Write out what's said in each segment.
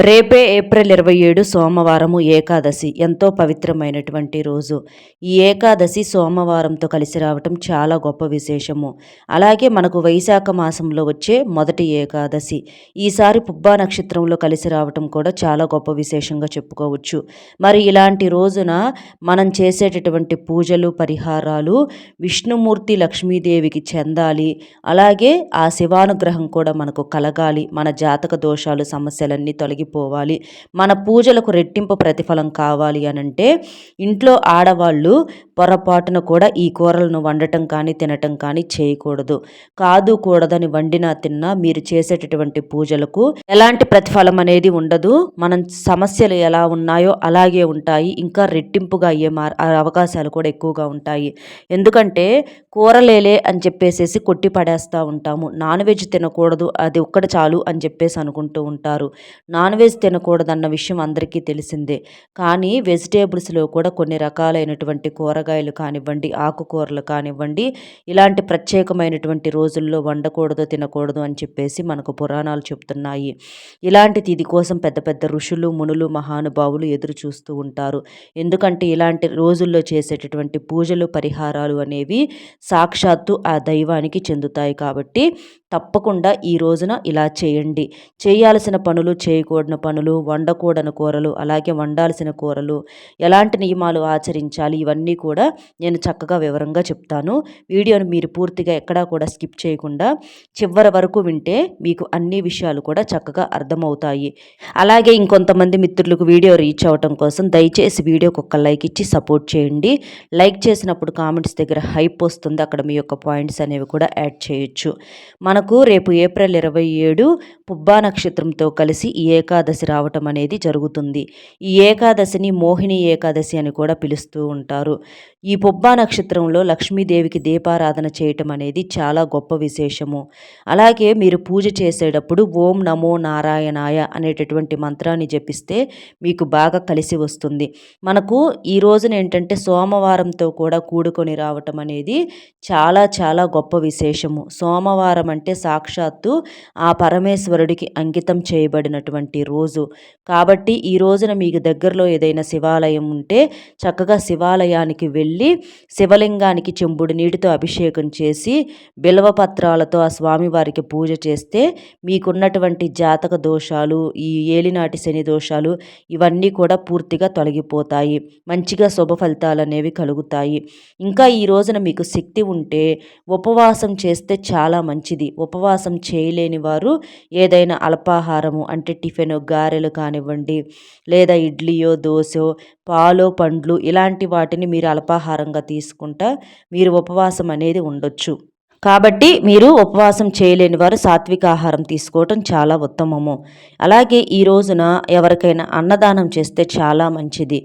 రేపే ఏప్రిల్ 27 సోమవారము ఏకాదశి ఎంతో పవిత్రమైనటువంటి రోజు. ఈ ఏకాదశి సోమవారంతో కలిసి రావటం చాలా గొప్ప విశేషము. అలాగే మనకు వైశాఖ మాసంలో వచ్చే మొదటి ఏకాదశి. ఈసారి పుబ్బా నక్షత్రంలో కలిసి రావటం కూడా చాలా గొప్ప విశేషంగా చెప్పుకోవచ్చు. మరి ఇలాంటి రోజున మనం చేసేటటువంటి పూజలు, పరిహారాలు విష్ణుమూర్తి, లక్ష్మీదేవికి చెందాలి. అలాగే ఆ శివానుగ్రహం కూడా మనకు కలగాలి. మన జాతక దోషాలు, సమస్యలన్నీ తొలగిపోవాలి. మన పూజలకు రెట్టింపు ప్రతిఫలం కావాలి అనంటే ఇంట్లో ఆడవాళ్ళు పొరపాటున కూడా ఈ కూరలను వండటం కానీ తినటం కానీ చేయకూడదు. కూడదని వండినా తిన్నా మీరు చేసేటటువంటి పూజలకు ఎలాంటి ప్రతిఫలం అనేది ఉండదు. మనం సమస్యలు ఎలా ఉన్నాయో అలాగే ఉంటాయి. ఇంకా రెట్టింపుగా అయ్యే అవకాశాలు కూడా ఎక్కువగా ఉంటాయి. ఎందుకంటే కూరలేలే అని చెప్పేసి కొట్టి పడేస్తూ ఉంటాము. నాన్ వెజ్ తినకూడదు, అది ఒక్కటి చాలు అని చెప్పేసి అనుకుంటూ ఉంటారు. నాన్ వెజ్ తినకూడదన్న విషయం అందరికీ తెలిసిందే. కానీ వెజిటేబుల్స్లో కూడా కొన్ని రకాలైనటువంటి కూరగాయలు కానివ్వండి, ఆకుకూరలు కానివ్వండి, ఇలాంటి ప్రత్యేకమైనటువంటి రోజుల్లో వండకూడదు, తినకూడదు అని చెప్పేసి మనకు పురాణాలు చెప్తున్నాయి. ఇలాంటిది ఇది కోసం పెద్ద పెద్ద ఋషులు, మునులు, మహానుభావులు ఎదురు చూస్తూ ఉంటారు. ఎందుకంటే ఇలాంటి రోజుల్లో చేసేటటువంటి పూజలు, పరిహారాలు అనేవి సాక్షాత్తు ఆ దైవానికి చెందుతాయి. కాబట్టి తప్పకుండా ఈ రోజున ఇలా చేయండి. చేయాల్సిన పనులు, చేయకూడని పనులు, వండకూడని కూరలు, అలాగే వండాల్సిన కూరలు, ఎలాంటి నియమాలు ఆచరించాలి, ఇవన్నీ కూడా నేను చక్కగా వివరంగా చెప్తాను. వీడియోను మీరు పూర్తిగా ఎక్కడా కూడా స్కిప్ చేయకుండా చివరి వరకు వింటే మీకు అన్ని విషయాలు కూడా చక్కగా అర్థమవుతాయి. అలాగే ఇంకొంతమంది మిత్రులకు వీడియో రీచ్ అవ్వటం కోసం దయచేసి వీడియోకి ఒక లైక్ ఇచ్చి సపోర్ట్ చేయండి. లైక్ చేసినప్పుడు కామెంట్స్ దగ్గర హైప్ వస్తుంది. అక్కడ మీ యొక్క పాయింట్స్ అనేవి కూడా యాడ్ చేయొచ్చు. మనకు రేపు ఏప్రిల్ 27 పుబ్బా నక్షత్రంతో కలిసి ఈ ఏకాదశి రావటం అనేది జరుగుతుంది. ఈ ఏకాదశిని మోహిని ఏకాదశి అని కూడా పిలుస్తూ ఉంటారు. ఈ పుబ్బా నక్షత్రంలో లక్ష్మీదేవికి దీపారాధన చేయటం అనేది చాలా గొప్ప విశేషము. అలాగే మీరు పూజ చేసేటప్పుడు ఓం నమో నారాయణాయ అనేటటువంటి మంత్రాన్ని జపిస్తే మీకు బాగా కలిసి వస్తుంది. మనకు ఈ రోజున ఏంటంటే సోమవారంతో కూడా కూడుకొని రావటం అనేది చాలా చాలా గొప్ప విశేషము. సోమవారం అంటే సాక్షాత్తు ఆ పరమేశ్వరుడికి అంకితం చేయబడినటువంటి రోజు. కాబట్టి ఈ రోజున మీకు దగ్గరలో ఏదైనా శివాలయం ఉంటే చక్కగా శివాలయానికి వెళ్ళి శివలింగానికి చెంబుడు నీటితో అభిషేకం చేసి బిల్వపత్రాలతో ఆ స్వామివారికి పూజ చేస్తే మీకున్నటువంటి జాతక దోషాలు, ఈ ఏలినాటి శని దోషాలు ఇవన్నీ కూడా పూర్తిగా తొలగిపోతాయి. మంచిగా శుభ ఫలితాలు అనేవి కలుగుతాయి. ఇంకా ఈ రోజున మీకు శక్తి ఉంటే ఉపవాసం చేస్తే చాలా మంచిది. ఉపవాసం చేయలేని వారు ఏదైనా అల్పాహారము అంటే టిఫిన్, గారెలు కానివ్వండి, లేదా ఇడ్లీయో, దోశో, పాలో, పండ్లు ఇలాంటి వాటిని మీరు అల్పాహారంగా తీసుకుంటా మీరు ఉపవాసం అనేది ఉండొచ్చు. కాబట్టి మీరు ఉపవాసం చేయలేని వారు సాత్విక ఆహారం తీసుకోవటం చాలా ఉత్తమము. అలాగే ఈ రోజున ఎవరికైనా అన్నదానం చేస్తే చాలా మంచిది.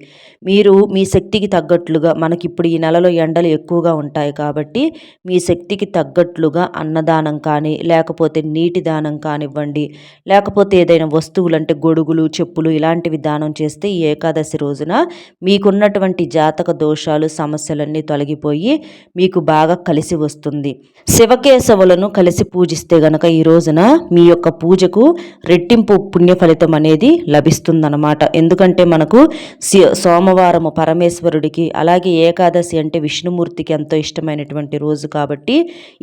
మీరు మీ శక్తికి తగ్గట్లుగా, మనకిప్పుడు ఈ నెలలో ఎండలు ఎక్కువగా ఉంటాయి కాబట్టి మీ శక్తికి తగ్గట్లుగా అన్నదానం కానీ, లేకపోతే నీటి దానం కానివ్వండి, లేకపోతే ఏదైనా వస్తువులు అంటే గొడుగులు, చెప్పులు ఇలాంటివి దానం చేస్తే ఈ ఏకాదశి రోజున మీకున్నటువంటి జాతక దోషాలు, సమస్యలన్నీ తొలగిపోయి మీకు బాగా కలిసి వస్తుంది. శివకేశవులను కలిసి పూజిస్తే గనక ఈ రోజున మీ యొక్క పూజకు రెట్టింపు పుణ్య ఫలితం అనేది లభిస్తుందన్నమాట. ఎందుకంటే మనకు సోమవారము పరమేశ్వరుడికి, అలాగే ఏకాదశి అంటే విష్ణుమూర్తికి ఎంతో ఇష్టమైనటువంటి రోజు కాబట్టి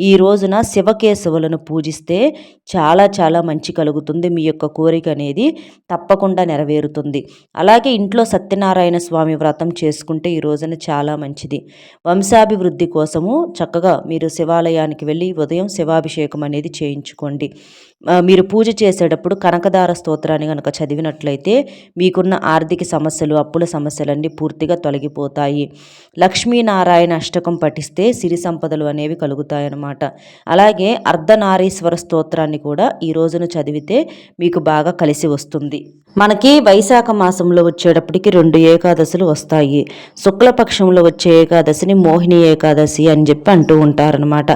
ఈ రోజున శివకేశవులను పూజిస్తే చాలా చాలా మంచి కలుగుతుంది. మీ యొక్క కోరిక అనేది తప్పకుండా నెరవేరుతుంది. అలాగే ఇంట్లో సత్యనారాయణ స్వామి వ్రతం చేసుకుంటే ఈ రోజున చాలా మంచిది. వంశాభివృద్ధి కోసము చక్కగా మీరు శివాలయానికి వెళ్ళి ఉదయం శివాభిషేకం అనేది చేయించుకోండి. మీరు పూజ చేసేటప్పుడు కనకదార స్తోత్రాన్ని కనుక చదివినట్లయితే మీకున్న ఆర్థిక సమస్యలు, అప్పుల సమస్యలన్నీ పూర్తిగా తొలగిపోతాయి. లక్ష్మీనారాయణ అష్టకం పఠిస్తే సిరి సంపదలు అనేవి కలుగుతాయన్నమాట. అలాగే అర్ధనారీశ్వర స్తోత్రాన్ని కూడా ఈ రోజున చదివితే మీకు బాగా కలిసి వస్తుంది. మనకి వైశాఖ మాసంలో వచ్చేటప్పటికి 2 ఏకాదశులు వస్తాయి. శుక్లపక్షంలో వచ్చే ఏకాదశిని మోహిని ఏకాదశి అని చెప్పి అంటూ ఉంటారనమాట.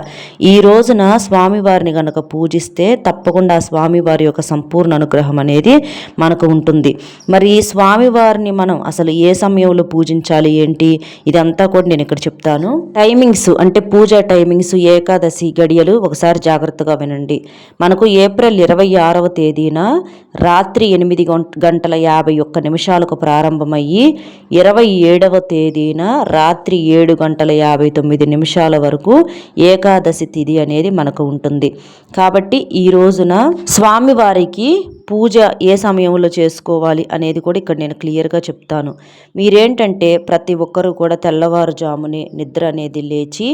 ఈ రోజున స్వామివారిని గనక పూజిస్తే తప్పకుండా ఆ స్వామివారి యొక్క సంపూర్ణ అనుగ్రహం అనేది మనకు ఉంటుంది. మరి ఈ స్వామివారిని మనం అసలు ఏ సమయంలో పూజించాలి ఏంటి ఇదంతా కూడా నేను ఇక్కడ చెప్తాను. టైమింగ్స్ అంటే పూజ టైమింగ్స్, ఏకాదశి గడియలు ఒకసారి జాగ్రత్తగా వినండి. మనకు ఏప్రిల్ 26వ తేదీన రాత్రి 8 గంటల 6:51 ప్రారంభమయ్యి 27వ తేదీన రాత్రి 7:59 వరకు ఏకాదశి తిథి అనేది మనకు ఉంటుంది. కాబట్టి ఈ రోజున స్వామివారికి పూజ ఏ సమయంలో చేసుకోవాలి అనేది కూడా ఇక్కడ నేను క్లియర్గా చెప్తాను. మీరేంటంటే ప్రతి ఒక్కరూ కూడా తెల్లవారుజామునే నిద్ర అనేది లేచి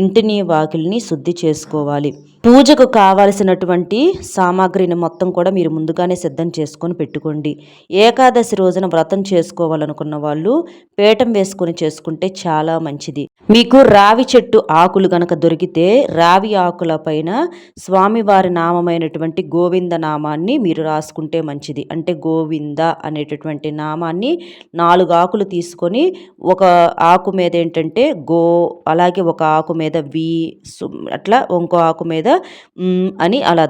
ఇంటిని వాకిలిని శుద్ధి చేసుకోవాలి. పూజకు కావలసినటువంటి సామాగ్రిని మొత్తం కూడా మీరు ముందుగానే సిద్ధం చేసుకొని పెట్టుకోండి. ఏకాదశి రోజున వ్రతం చేసుకోవాలనుకున్న వాళ్ళు పీఠం వేసుకొని చేసుకుంటే చాలా మంచిది. మీకు రావి చెట్టు ఆకులు గనక దొరికితే రావి ఆకుల పైన స్వామివారి నామమైనటువంటి గోవింద నామాన్ని మీరు రాసుకుంటే మంచిది. అంటే గోవింద అనేటటువంటి నామాన్ని 4 ఆకులు తీసుకొని ఒక ఆకు మీద ఏంటంటే అలాగే ఒక ఆకు మీద వి, అట్లా ఇంకో ఆకు మీద అని అలా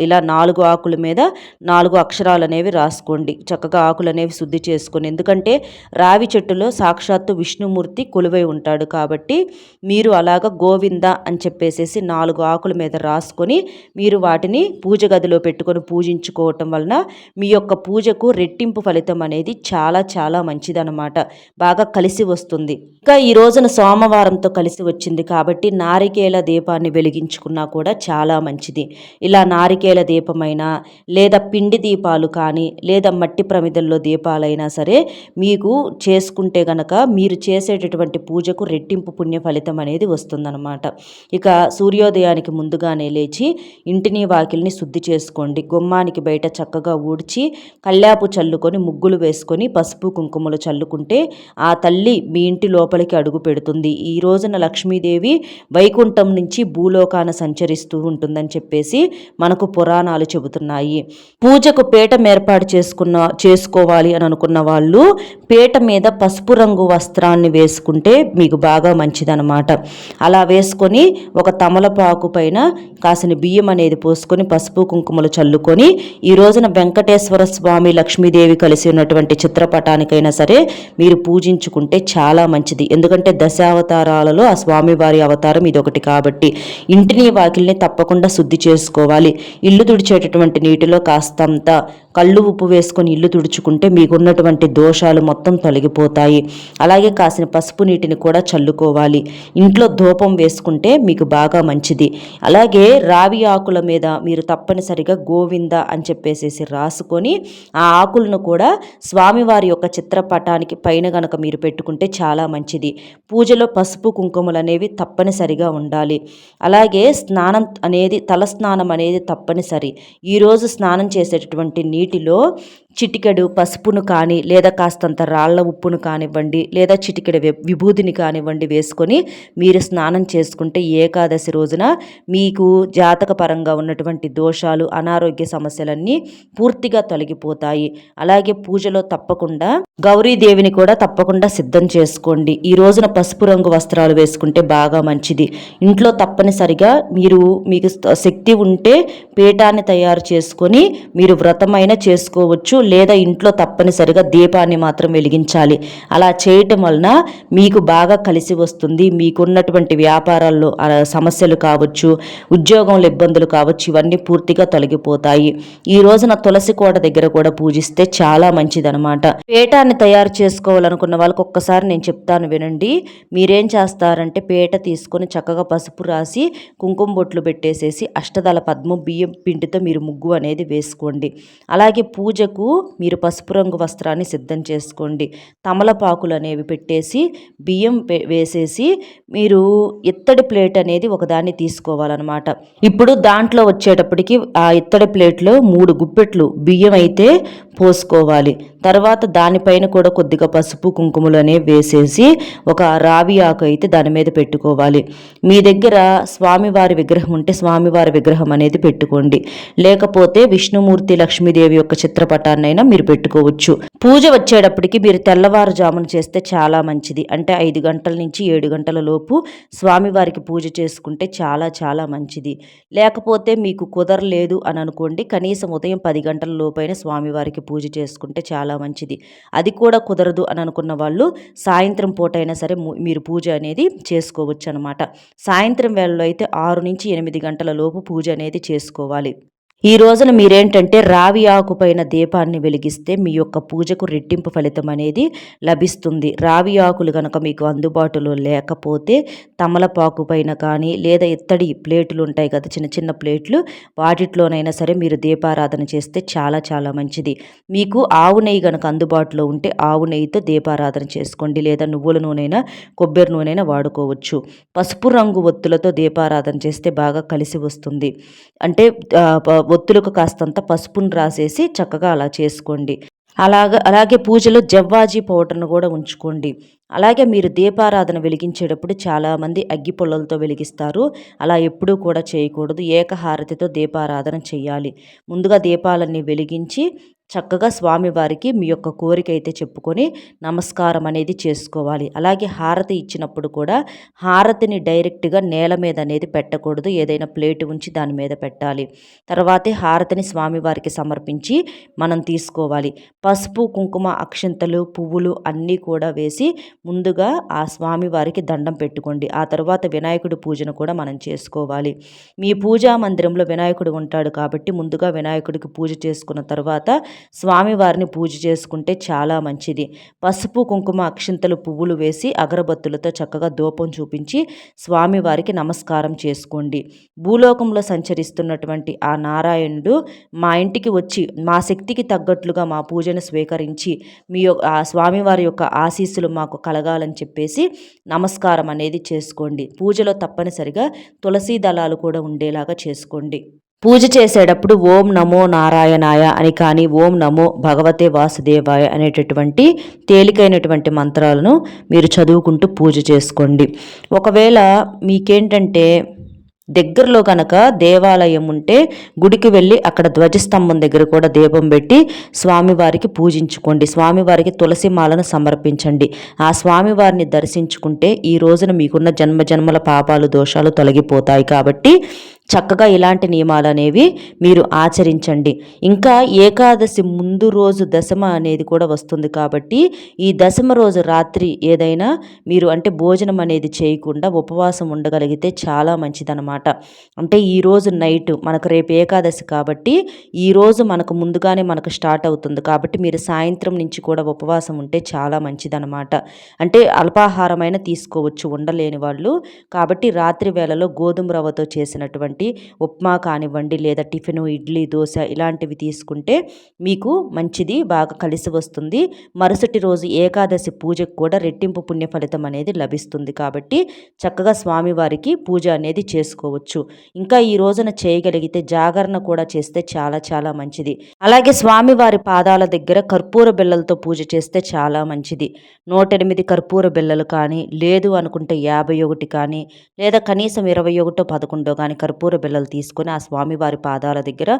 ఇలా 4 ఆకుల మీద 4 అక్షరాలు అనేవి రాసుకోండి. చక్కగా ఆకులు అనేవి శుద్ధి చేసుకొని, ఎందుకంటే రావి చెట్టులో సాక్షాత్తు విష్ణుమూర్తి కొలువై ఉంటాడు కాబట్టి మీరు అలాగా గోవింద అని చెప్పేసేసి 4 ఆకుల మీద రాసుకొని మీరు వాటిని పూజ గదిలో పెట్టుకొని పూజించుకోవటం వలన మీ యొక్క పూజకు రెట్టింపు ఫలితం అనేది చాలా చాలా మంచిదన్నమాట. బాగా కలిసి వస్తుంది. ఇంకా ఈ రోజున సోమవారంతో కలిసి వచ్చింది కాబట్టి నారికేల దీపాన్ని వెలిగించుకున్నా కూడా చాలా మంచిది. ఇలా నారికేల దీపమైనా లేదా పిండి దీపాలు కానీ లేదా మట్టి ప్రమిదల్లో దీపాలైనా సరే మీకు చేసుకుంటే గనక మీరు చేసేటటువంటి పూజకు రెట్టింపు పుణ్య ఫలితం అనేది వస్తుందన్నమాట. ఇక సూర్యోదయానికి ముందుగానే లేచి ఇంటిని వాకిల్ని శుద్ధి చేసుకోండి. గుమ్మానికి బయట చక్కగా ఊడ్చి కల్లాపు చల్లుకొని ముగ్గులు వేసుకొని పసుపు కుంకుమలు చల్లుకుంటే ఆ తల్లి మీ ఇంటి లోపలికి అడుగు పెడుతుంది. ఈ రోజున లక్ష్మీదేవి వైకుంఠం నుంచి భూలోకాన సంచరిస్తూ ఉంటుందని చెప్పేసి మనకు పురాణాలు చెబుతున్నాయి. పూజకు పీఠం ఏర్పాటు చేసుకోవాలి అని అనుకున్న వాళ్ళు పీట మీద పసుపు రంగు వస్త్రాన్ని వేసుకుంటే మీకు బాగా మంచిదన్నమాట. అలా వేసుకొని ఒక తమలపాకు పైన కాసిన బియ్యం అనేది పోసుకొని పసుపు కుంకుమలు చల్లుకొని ఈ రోజున వెంకటేశ్వర స్వామి లక్ష్మీదేవి కలిసి ఉన్నటువంటి చిత్రపటానికైనా సరే మీరు పూజించుకుంటే చాలా మంచిది. ఎందుకంటే దశావతారాలలో ఆ స్వామివారి అవతారం ఇదొకటి కాబట్టి ఇంటిని వాకిల్ని తప్పకుండా శుద్ధి చేసుకోవాలి. ఇల్లు తుడిచేటటువంటి నీటిలో కాస్తంత కళ్ళు ఉప్పు వేసుకొని ఇల్లు తుడుచుకుంటే మీకున్నటువంటి దోషాలు మొత్తం తొలగిపోతాయి. అలాగే కాసిన పసుపు నీటిని కూడా చల్లుకోవాలి. ఇంట్లో ధూపం వేసుకుంటే మీకు బాగా మంచిది. అలాగే రావి ఆకుల మీద మీరు తప్పనిసరిగా గోవింద అని చెప్పేసేసి రాసుకొని ఆ ఆకులను కూడా స్వామివారి యొక్క చిత్రపటానికి పైన గనక మీరు పెట్టుకుంటే చాలా మంచిది. పూజలో పసుపు కుంకుమలు అనేవి తప్పనిసరిగా ఉండాలి. అలాగే తలస్నానం అనేది తప్పనిసరి. ఈరోజు స్నానం చేసేటటువంటి నీటిలో చిటికెడు పసుపును కానీ లేదా కాస్తంత రాళ్ల ఉప్పును కానివ్వండి లేదా చిటికెడు విభూదిని కానివ్వండి వేసుకొని మీరు స్నానం చేసుకుంటే ఏకాదశి రోజున మీకు జాతక పరంగా ఉన్నటువంటి దోషాలు అనారోగ్య సమస్యలన్నీ పూర్తిగా తొలగిపోతాయి. అలాగే పూజలో తప్పకుండా గౌరీదేవిని కూడా తప్పకుండా సిద్ధం చేసుకోండి. ఈ రోజున పసుపు రంగు వస్త్రాలు వేసుకుంటే బాగా మంచిది. ఇంట్లో తప్పనిసరిగా మీకు శక్తి ఉంటే పీఠాన్ని తయారు చేసుకొని మీరు వ్రతమైన చేసుకోవచ్చు, లేదా ఇంట్లో తప్పనిసరిగా దీపాన్ని మాత్రం వెలిగించాలి. అలా చేయటం వలన మీకు బాగా కలిసి వస్తుంది. మీకున్నటువంటి వ్యాపారాల్లో సమస్యలు కావచ్చు, ఉద్యోగంలో ఇబ్బందులు కావచ్చు, ఇవన్నీ పూర్తిగా తొలగిపోతాయి. ఈ రోజున తులసి కోట దగ్గర కూడా పూజిస్తే చాలా మంచిదనమాట. పీఠాన్ని తయారు చేసుకోవాలనుకున్న వాళ్ళకి ఒక్కసారి నేను చెప్తాను వినండి. మీరేం చేస్తారంటే పీట తీసుకొని చక్కగా పసుపు రాసి కుంకుమ బొట్లు పెట్టేసేసి అష్టదళ పద్మం బియ్యం పిండితో మీరు ముగ్గు అనేది వేసుకోండి. అలాగే పూజకు మీరు పసుపు రంగు వస్త్రాన్ని సిద్ధం చేసుకోండి. తమలపాకులు అనేవి పెట్టేసి బియ్యం వేసేసి మీరు ఇత్తడి ప్లేట్ అనేది ఒకదాన్ని తీసుకోవాలన్నమాట. ఇప్పుడు దాంట్లో వచ్చేటప్పటికి ఆ ఇత్తడి ప్లేట్లో 3 గుప్పెట్లు బియ్యం అయితే పోసుకోవాలి. తర్వాత దానిపైన కూడా కొద్దిగా పసుపు కుంకుమలు అనేవి వేసేసి ఒక రావి ఆకు అయితే దాని మీద పెట్టుకోవాలి. మీ దగ్గర స్వామివారి విగ్రహం ఉంటే స్వామివారి విగ్రహం అనేది పెట్టుకోండి, లేకపోతే విష్ణుమూర్తి లక్ష్మీదేవి యొక్క చిత్రపటాన్నైనా మీరు పెట్టుకోవచ్చు. పూజ వచ్చేటప్పటికి మీరు తెల్లవారుజామున చేస్తే చాలా మంచిది. అంటే 5 గంటల నుంచి 7 గంటల లోపు స్వామివారికి పూజ చేసుకుంటే చాలా చాలా మంచిది. లేకపోతే మీకు కుదరలేదు అని అనుకోండి, కనీసం ఉదయం 10 గంటల లోపైన స్వామివారికి పూజ చేసుకుంటే చాలా మంచిది. అది కూడా కుదరదు అని అనుకున్న వాళ్ళు సాయంత్రం పూట అయినా సరే మీరు పూజ అనేది చేసుకోవచ్చు అనమాట. సాయంత్రం వేళలో అయితే 6 నుంచి 8 గంటల లోపు పూజ అనేది చేసుకోవాలి. ఈ రోజున మీరేంటంటే రావి ఆకు పైన దీపాన్ని వెలిగిస్తే మీ యొక్క పూజకు రెట్టింపు ఫలితం అనేది లభిస్తుంది. రావి ఆకులు గనక మీకు అందుబాటులో లేకపోతే తమలపాకు పైన కానీ లేదా ఇత్తడి ప్లేటులు ఉంటాయి కదా, చిన్న చిన్న ప్లేట్లు, వాటిట్లోనైనా సరే మీరు దీపారాధన చేస్తే చాలా చాలా మంచిది. మీకు ఆవు నెయ్యి గనక అందుబాటులో ఉంటే ఆవు నెయ్యితో దీపారాధన చేసుకోండి, లేదా నువ్వుల నూనెైనా కొబ్బరి నూనెైనా వాడుకోవచ్చు. పసుపు రంగు ఒత్తులతో దీపారాధన చేస్తే బాగా కలిసి వస్తుంది. అంటే ఒత్తులకు కాస్తంత పసుపును రాసేసి చక్కగా అలా చేసుకోండి. అలాగే పూజలో జవ్వాజీ పౌడర్ను కూడా ఉంచుకోండి. అలాగే మీరు దీపారాధన వెలిగించేటప్పుడు చాలామంది అగ్గి పుల్లలతో వెలిగిస్తారు. అలా ఎప్పుడూ కూడా చేయకూడదు. ఏకహారతితో దీపారాధన చేయాలి. ముందుగా దీపాలన్నీ వెలిగించి చక్కగా స్వామివారికి మీ యొక్క కోరిక అయితే చెప్పుకొని నమస్కారం అనేది చేసుకోవాలి. అలాగే హారతి ఇచ్చినప్పుడు కూడా హారతిని డైరెక్ట్గా నేల మీద అనేది పెట్టకూడదు. ఏదైనా ప్లేట్ ఉంచి దాని మీద పెట్టాలి. తర్వాతే హారతిని స్వామివారికి సమర్పించి మనం తీసుకోవాలి. పసుపు, కుంకుమ, అక్షింతలు, పువ్వులు అన్నీ కూడా వేసి ముందుగా ఆ స్వామివారికి దండం పెట్టుకోండి. ఆ తర్వాత వినాయకుడి పూజను కూడా మనం చేసుకోవాలి. మీ పూజా మందిరంలో వినాయకుడు ఉంటాడు కాబట్టి ముందుగా వినాయకుడికి పూజ చేసుకున్న తర్వాత స్వామివారిని పూజ చేసుకుంటే చాలా మంచిది. పసుపు, కుంకుమ, అక్షింతలు, పువ్వులు వేసి అగరబత్తులతో చక్కగా ధూపం చూపించి స్వామివారికి నమస్కారం చేసుకోండి. భూలోకంలో సంచరిస్తున్నటువంటి ఆ నారాయణుడు మా ఇంటికి వచ్చి మా శక్తికి తగ్గట్లుగా మా పూజను స్వీకరించి ఆ స్వామివారి యొక్క ఆశీస్సులు మాకు కలగాలని చెప్పేసి నమస్కారం అనేది చేసుకోండి. పూజలో తప్పనిసరిగా తులసి దళాలు కూడా ఉండేలాగా చేసుకోండి. పూజ చేసేటప్పుడు ఓం నమో నారాయణాయ అని కానీ ఓం నమో భగవతే వాసుదేవాయ అనేటటువంటి తేలికైనటువంటి మంత్రాలను మీరు చదువుకుంటూ పూజ చేసుకోండి. ఒకవేళ మీకేంటంటే దగ్గరలో కనుక దేవాలయం ఉంటే గుడికి వెళ్ళి అక్కడ ధ్వజస్తంభం దగ్గర కూడా దీపం పెట్టి స్వామివారికి పూజించుకోండి. స్వామివారికి తులసి మాలను సమర్పించండి. ఆ స్వామివారిని దర్శించుకుంటే ఈ రోజున మీకున్న జన్మజన్మల పాపాలు, దోషాలు తొలగిపోతాయి. కాబట్టి చక్కగా ఇలాంటి నియమాలు అనేవి మీరు ఆచరించండి. ఇంకా ఏకాదశి ముందు రోజు దశమ అనేది కూడా వస్తుంది కాబట్టి ఈ దశమ రోజు రాత్రి ఏదైనా మీరు అంటే భోజనం అనేది చేయకుండా ఉపవాసం ఉండగలిగితే చాలా మంచిదన్నమాట. అంటే ఈరోజు నైట్ మనకు రేపు ఏకాదశి కాబట్టి ఈరోజు మనకు ముందుగానే మనకు స్టార్ట్ అవుతుంది కాబట్టి మీరు సాయంత్రం నుంచి కూడా ఉపవాసం ఉంటే చాలా మంచిదన్నమాట. అంటే అల్పాహారమైన తీసుకోవచ్చు ఉండలేని వాళ్ళు. కాబట్టి రాత్రి వేళలో గోధుమ రవ్వతో చేసినటువంటి ఉప్మా కానివ్వండి, లేదా టిఫిన్, ఇడ్లీ, దోశ ఇలాంటివి తీసుకుంటే మీకు మంచిది, బాగా కలిసి వస్తుంది. మరుసటి రోజు ఏకాదశి పూజకు కూడా రెట్టింపు పుణ్య ఫలితం అనేది లభిస్తుంది. కాబట్టి చక్కగా స్వామివారికి పూజ అనేది చేసుకోవచ్చు. ఇంకా ఈ రోజున చేయగలిగితే జాగరణ కూడా చేస్తే చాలా చాలా మంచిది. అలాగే స్వామివారి పాదాల దగ్గర కర్పూర బిళ్ళలతో పూజ చేస్తే చాలా మంచిది. 108 కర్పూర బిళ్ళలు కానీ, లేదు అనుకుంటే 51 కానీ, లేదా కనీసం 21, 11 కానీ కర్పూర బిళ్ళలు తీసుకొని ఆ స్వామివారి పాదాల దగ్గర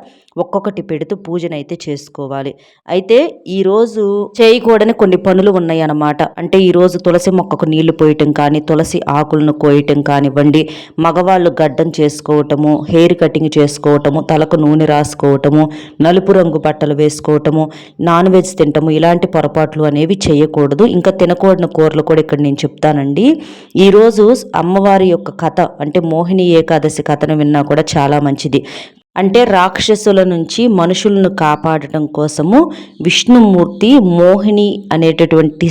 ఒక్కొక్కటి పెడుతూ పూజనైతే చేసుకోవాలి. అయితే ఈరోజు చేయకూడని కొన్ని పనులు ఉన్నాయి అన్నమాట. అంటే ఈరోజు తులసి మొక్కకు నీళ్లు పోయటం కానీ, తులసి ఆకులను కోయటం కానివ్వండి, మగవాళ్ళు గడ్డం చేసుకోవటము, హెయిర్ కటింగ్ చేసుకోవటము, తలకు నూనె రాసుకోవటము, నలుపు రంగు బట్టలు వేసుకోవటము, నాన్ వెజ్ తినటము, ఇలాంటి పొరపాట్లు అనేవి చేయకూడదు. ఇంకా తినకూడని కూరలు కూడా ఇక్కడ నేను చెప్తానండి. ఈరోజు అమ్మవారి యొక్క కథ అంటే మోహిని ఏకాదశి కథను విన్నా కూడా చాలా మంచిది. అంటే రాక్షసుల నుంచి మనుషులను కాపాడటం కోసము విష్ణుమూర్తి మోహిని అనేటటువంటి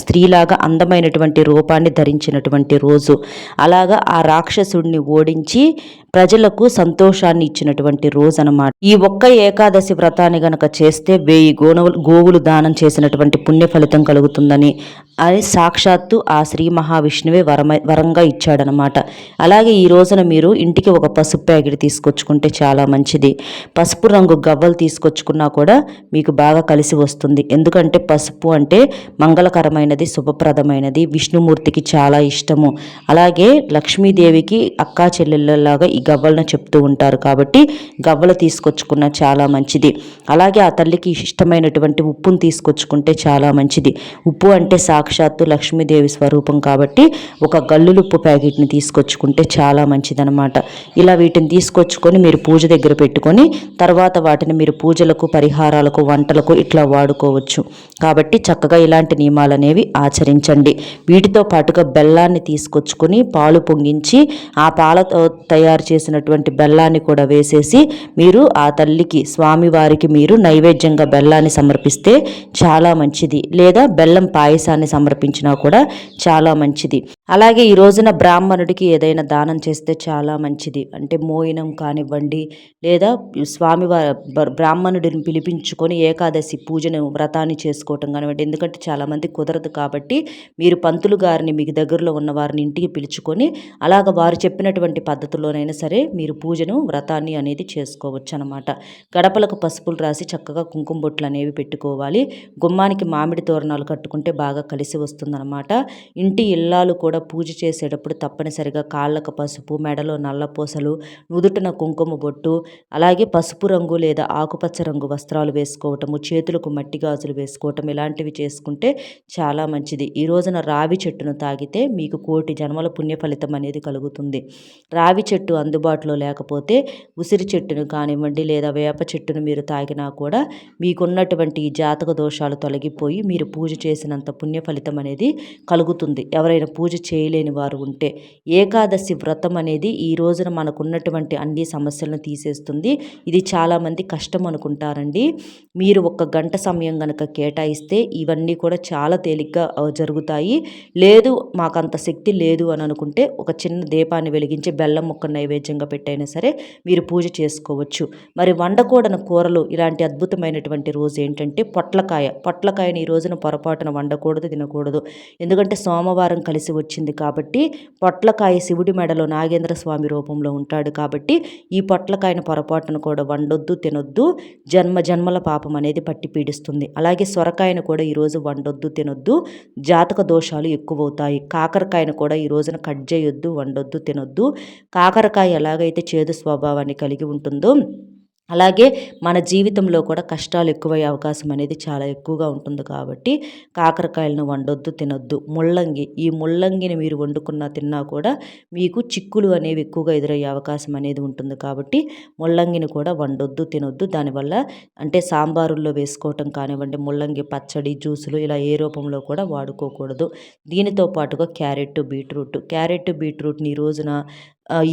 స్త్రీలాగా అందమైనటువంటి రూపాన్ని ధరించినటువంటి రోజు. అలాగా ఆ రాక్షసుడిని ఓడించి ప్రజలకు సంతోషాన్ని ఇచ్చినటువంటి రోజు అన్నమాట. ఈ ఒక్క ఏకాదశి వ్రతాన్ని గనక చేస్తే 1000 గోవులు దానం చేసినటువంటి పుణ్య ఫలితం కలుగుతుందని అని సాక్షాత్తు ఆ శ్రీ మహావిష్ణువే వరంగా ఇచ్చాడనమాట. అలాగే ఈ రోజున మీరు ఇంటికి ఒక పసుపు ప్యాకెట్ తీసుకొచ్చుకుంటే చాలా మంచిది. పసుపు రంగు గవ్వలు తీసుకొచ్చుకున్నా కూడా మీకు బాగా కలిసి వస్తుంది. ఎందుకంటే పసుపు అంటే మంగళకరమైనది, శుభప్రదమైనది, విష్ణుమూర్తికి చాలా ఇష్టము. అలాగే లక్ష్మీదేవికి అక్కా చెల్లెళ్ళలాగా ఈ గవ్వలను చెప్తూ ఉంటారు కాబట్టి గవ్వలు తీసుకొచ్చుకున్న చాలా మంచిది. అలాగే ఆ తల్లికి ఇష్టమైనటువంటి ఉప్పును తీసుకొచ్చుకుంటే చాలా మంచిది. ఉప్పు అంటే సాక్షాత్తు లక్ష్మీదేవి స్వరూపం కాబట్టి ఒక గల్లులుప్పు ప్యాకెట్ని తీసుకొచ్చుకుంటే చాలా మంచిదనమాట. ఇలా వీటిని తీసుకొచ్చుకొని మీరు పూజ దగ్గర పెట్టుకొని తర్వాత వాటిని మీరు పూజలకు, పరిహారాలకు, వంటలకు ఇట్లా వాడుకోవచ్చు. కాబట్టి చక్కగా ఇలాంటి నియమాలు అనేవి ఆచరించండి. వీటితో పాటుగా బెల్లాన్ని తీసుకొచ్చుకొని పాలు పొంగించి ఆ పాలతో తయారు చేసినటువంటి బెల్లాన్ని కూడా వేసేసి మీరు ఆ తల్లికి స్వామివారికి మీరు నైవేద్యంగా బెల్లాన్ని సమర్పిస్తే చాలా మంచిది. లేదా బెల్లం పాయసాన్ని సమర్పించినా కూడా చాలా మంచిది. అలాగే ఈ రోజున బ్రాహ్మణుడికి ఏదైనా దానం చేస్తే చాలా మంచిది. అంటే మోయినం కానివ్వండి, లేదా స్వామివారి బ్రాహ్మణుడిని పిలిపించుకొని ఏకాదశి పూజను వ్రతాన్ని చేసుకోవటం కానివ్వండి. ఎందుకంటే చాలామంది కుదరదు కాబట్టి మీరు పంతులు గారిని మీకు దగ్గరలో ఉన్న వారిని ఇంటికి పిలుచుకొని అలాగ వారు చెప్పినటువంటి పద్ధతిలోనైనా సరే మీరు పూజను వ్రతాన్ని అనేది చేసుకోవచ్చు అనమాట. గడపలకు పసుపులు రాసి చక్కగా కుంకుమ బొట్లు అనేవి పెట్టుకోవాలి. గుమ్మానికి మామిడి తోరణాలు కట్టుకుంటే బాగా కలిసి వస్తుందన్నమాట. ఇంటి ఇల్లాలు కూడా పూజ చేసేటప్పుడు తప్పనిసరిగా కాళ్ళకు పసుపు, మెడలో నల్లపూసలు, నుదుటిన కుంకుమ బొట్టు, అలాగే పసుపు రంగు లేదా ఆకుపచ్చ రంగు వస్త్రాలు వేసుకోవటము, చేతులకు మట్టి గాజులు వేసుకోవటం ఇలాంటివి చేసుకుంటే చాలా మంచిది. ఈ రోజున రావి చెట్టును తాగితే మీకు కోటి జన్మల పుణ్య ఫలితం అనేది కలుగుతుంది. రావి చెట్టు అందుబాటులో లేకపోతే ఉసిరి చెట్టును కానివ్వండి లేదా వేప చెట్టును మీరు తాగినా కూడా మీకున్నటువంటి ఈ జాతక దోషాలు తొలగిపోయి మీరు పూజ చేసినంత పుణ్య ఫలితం అనేది కలుగుతుంది. ఎవరైనా పూజ చేయలేని వారు ఉంటే ఏకాదశి వ్రతం అనేది ఈ రోజున మనకున్నటువంటి అన్ని సమస్యలను తీసేస్తుంది. ఇది చాలామంది కష్టం అనుకుంటారండి. మీరు 1 గంట సమయం కనుక కేటాయిస్తే ఇవన్నీ కూడా చాలా తేలిగ్గా జరుగుతాయి. లేదు మాకంత శక్తి లేదు అని అనుకుంటే ఒక చిన్న దీపాన్ని వెలిగించి బెల్లం ముక్క నైవేద్యంగా పెట్టైనా సరే మీరు పూజ చేసుకోవచ్చు. మరి వండకూడని కూరలు ఇలాంటి అద్భుతమైనటువంటి రోజు ఏంటంటే పొట్లకాయని ఈ రోజున పొరపాటున వండకూడదు, తినకూడదు. ఎందుకంటే సోమవారం కలిసి వచ్చింది కాబట్టి పొట్లకాయ శివుడి మెడలో నాగేంద్ర స్వామి రూపంలో ఉంటాడు కాబట్టి ఈ పొట్లకాయను పొరపాటున కూడా వండొద్దు, తినొద్దు. జన్మల పాపం అనేది పట్టి పీడిస్తుంది. అలాగే సొరకాయను కూడా ఈరోజు వండొద్దు, తినొద్దు. జాతక దోషాలు ఎక్కువవుతాయి. కాకరకాయను కూడా ఈ రోజున కట్ చేయొద్దు, వండొద్దు, తినొద్దు. కాకరకాయ ఎలాగైతే చేదు స్వభావాన్ని కలిగి ఉంటుందో అలాగే మన జీవితంలో కూడా కష్టాలు ఎక్కువయ్యే అవకాశం అనేది చాలా ఎక్కువగా ఉంటుంది కాబట్టి కాకరకాయలను వండొద్దు, తినొద్దు. ఈ ముల్లంగిని మీరు వండుకున్నా తిన్నా కూడా మీకు చిక్కులు అనేవి ఎక్కువగా ఎదురయ్యే అవకాశం అనేది ఉంటుంది కాబట్టి ముల్లంగిని కూడా వండొద్దు, తినొద్దు. దానివల్ల అంటే సాంబారుల్లో వేసుకోవటం కానివ్వండి, ముల్లంగి పచ్చడి, జ్యూసులు ఇలా ఏ రూపంలో కూడా వాడుకోకూడదు. దీనితో పాటుగా క్యారెట్, బీట్రూట్ని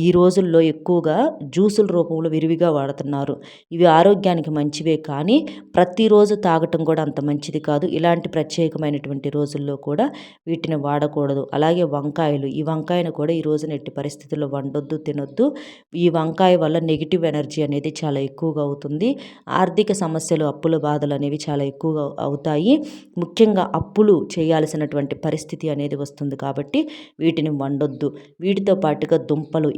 ఈ రోజుల్లో ఎక్కువగా జ్యూసుల రూపంలో విరివిగా వాడుతున్నారు. ఇవి ఆరోగ్యానికి మంచివే కానీ ప్రతిరోజు తాగటం కూడా అంత మంచిది కాదు. ఇలాంటి ప్రత్యేకమైనటువంటి రోజుల్లో కూడా వీటిని వాడకూడదు. అలాగే ఈ వంకాయను కూడా ఈ రోజున ఎట్టి పరిస్థితుల్లో వండొద్దు, తినొద్దు. ఈ వంకాయ వల్ల నెగిటివ్ ఎనర్జీ అనేది చాలా ఎక్కువగా అవుతుంది. ఆర్థిక సమస్యలు, అప్పుల బాధలు అనేవి చాలా ఎక్కువగా అవుతాయి. ముఖ్యంగా అప్పులు చేయాల్సినటువంటి పరిస్థితి అనేది వస్తుంది కాబట్టి వీటిని వండొద్దు. వీటితో పాటుగా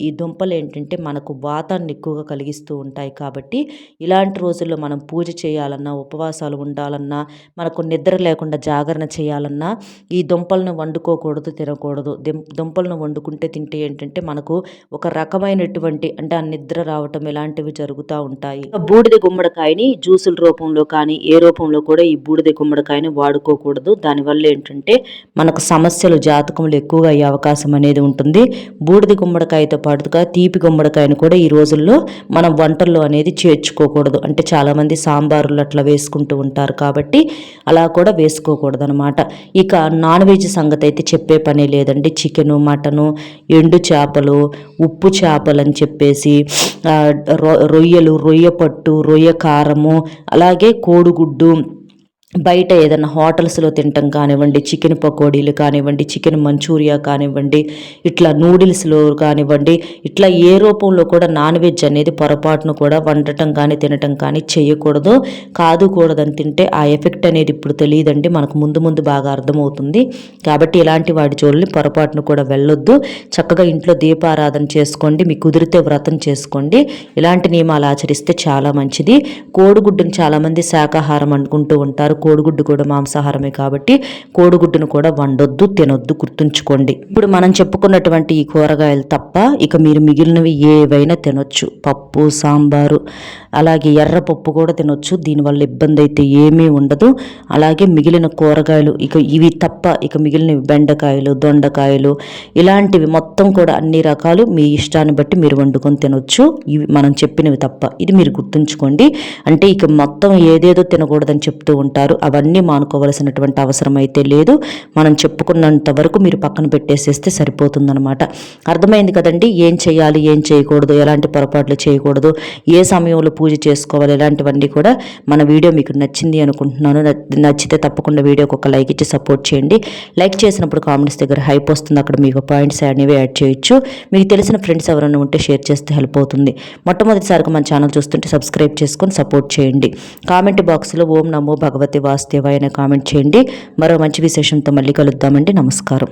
ఈ దుంపలు ఏంటంటే మనకు వాతాన్ని ఎక్కువగా కలిగిస్తూ ఉంటాయి కాబట్టి ఇలాంటి రోజుల్లో మనం పూజ చేయాలన్నా, ఉపవాసాలు ఉండాలన్నా, మనకు నిద్ర లేకుండా జాగరణ చేయాలన్నా ఈ దుంపలను వండుకోకూడదు, తినకూడదు. దుంపలను వండుకుంటే తింటే ఏంటంటే మనకు ఒక రకమైనటువంటి అంటే ఆ నిద్ర రావటం ఇలాంటివి జరుగుతూ ఉంటాయి. బూడిద గుమ్మడికాయని జ్యూసుల రూపంలో కానీ ఏ రూపంలో కూడా ఈ బూడిద గుమ్మడికాయని వాడుకోకూడదు. దానివల్ల ఏంటంటే మనకు సమస్యలు జాతకంలో ఎక్కువగా అయ్యే అవకాశం అనేది ఉంటుంది. బూడిద గుమ్మడికాయతో పాటుగా తీపి గుమ్మడికాయను కూడా ఈ రోజుల్లో మనం వంటల్లో అనేది చేర్చుకోకూడదు. అంటే చాలామంది సాంబారులు అట్లా వేసుకుంటూ ఉంటారు కాబట్టి అలా కూడా వేసుకోకూడదు అనమాట. ఇక నాన్ వెజ్ సంగతి అయితే చెప్పే పనే లేదండి. చికెను, మటను, ఎండు చేపలు, ఉప్పు చేపలు అని చెప్పేసి రొయ్యలు, రొయ్య పట్టు, రొయ్య కారము, అలాగే కోడిగుడ్డు, బయట ఏదైనా హోటల్స్లో తినటం కానివ్వండి, చికెన్ పకోడీలు కానివ్వండి, చికెన్ మంచూరియా కానివ్వండి, ఇట్లా నూడిల్స్లో కానివ్వండి, ఇట్లా ఏ రూపంలో కూడా నాన్ వెజ్ అనేది పొరపాటును కూడా వండటం కానీ తినటం కానీ చేయకూడదు. కాదుకూడదని తింటే ఆ ఎఫెక్ట్ అనేది ఇప్పుడు తెలియదండి, మనకు ముందు బాగా అర్థమవుతుంది. కాబట్టి ఇలాంటి వాటి జోలిని పొరపాటును కూడా వెళ్ళొద్దు. చక్కగా ఇంట్లో దీపారాధన చేసుకోండి, మీకు కుదిరితే వ్రతం చేసుకోండి. ఇలాంటి నియమాలు ఆచరిస్తే చాలా మంచిది. కోడిగుడ్డును చాలామంది శాకాహారం అనుకుంటూ ఉంటారు. కోడిగుడ్డు కూడా మాంసాహారమే కాబట్టి కోడిగుడ్డును కూడా వండొద్దు, తినొద్దు, గుర్తుంచుకోండి. ఇప్పుడు మనం చెప్పుకున్నటువంటి ఈ కూరగాయలు తప్ప ఇక మీరు మిగిలినవి ఏవైనా తినొచ్చు. పప్పు, సాంబారు, అలాగే ఎర్రపప్పు కూడా తినొచ్చు. దీనివల్ల ఇబ్బంది అయితే ఏమీ ఉండదు. అలాగే మిగిలిన కూరగాయలు ఇవి తప్ప ఇక మిగిలినవి బెండకాయలు, దొండకాయలు ఇలాంటివి మొత్తం కూడా అన్ని రకాలు మీ ఇష్టాన్ని బట్టి మీరు వండుకొని తినొచ్చు. ఇవి మనం చెప్పినవి తప్ప. ఇది మీరు గుర్తుంచుకోండి. అంటే ఇక మొత్తం ఏదేదో తినకూడదని చెప్తూ ఉంటారు. అంటారు. అవన్నీ మానుకోవలసినటువంటి అవసరం అయితే లేదు. మనం చెప్పుకున్నంత వరకు మీరు పక్కన పెట్టేసేస్తే సరిపోతుందన్నమాట. అర్థమైంది కదండి, ఏం చేయాలి, ఏం చేయకూడదు, ఎలాంటి పొరపాట్లు చేయకూడదు, ఏ సమయంలో పూజ చేసుకోవాలి, ఇలాంటివన్నీ కూడా మన వీడియో మీకు నచ్చింది అనుకుంటున్నాను. నచ్చితే తప్పకుండా వీడియోకి ఒక లైక్ ఇచ్చి సపోర్ట్ చేయండి. లైక్ చేసినప్పుడు కామెంట్స్ దగ్గర హైప్ వస్తుంది, అక్కడ మీకు పాయింట్స్ అనేవి యాడ్ చేయొచ్చు. మీకు తెలిసిన ఫ్రెండ్స్ ఎవరైనా ఉంటే షేర్ చేస్తే హెల్ప్ అవుతుంది. మొట్టమొదటిసారిగా మన ఛానల్ చూస్తుంటే సబ్స్క్రైబ్ చేసుకొని సపోర్ట్ చేయండి. కామెంట్ బాక్స్లో ఓం నమో భగవతి వాసుదేవాయ అనే కామెంట్ చేయండి. మరో మంచి విశేషంతో మళ్ళీ కలుద్దామండి. నమస్కారం.